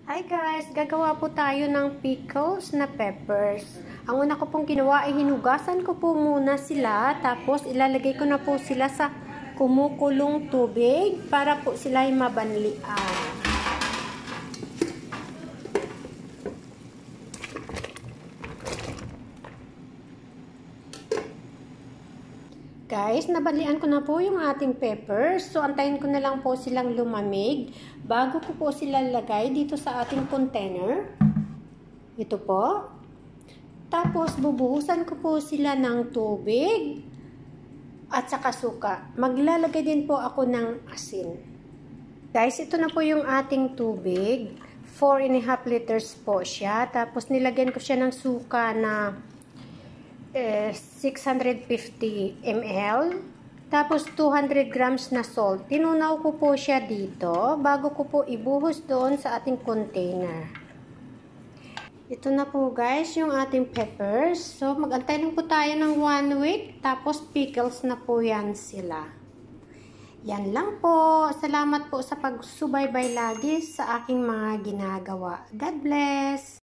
Hi guys! Gagawa po tayo ng pickles na peppers. Ang una ko pong ginawa ay hinugasan ko po muna sila. Tapos ilalagay ko na po sila sa kumukulong tubig para po sila ay mabanlian. Guys, nabalian ko na po yung ating peppers. So, antayin ko na lang po silang lumamig bago ko po sila lagay dito sa ating container. Ito po. Tapos, bubuhusan ko po sila ng tubig at saka suka. Maglalagay din po ako ng asin. Guys, ito na po yung ating tubig. 4.5 liters po siya. Tapos, nilagyan ko siya ng suka na 650 ml. Tapos 200 grams na salt. Tinunaw ko po siya dito bago ko po ibuhos doon sa ating container. Ito na po guys yung ating peppers. So mag-antay lang po tayo ng 1 week. Tapos pickles na po yan sila. Yan lang po. Salamat po sa pagsubaybay lagi sa aking mga ginagawa. God bless!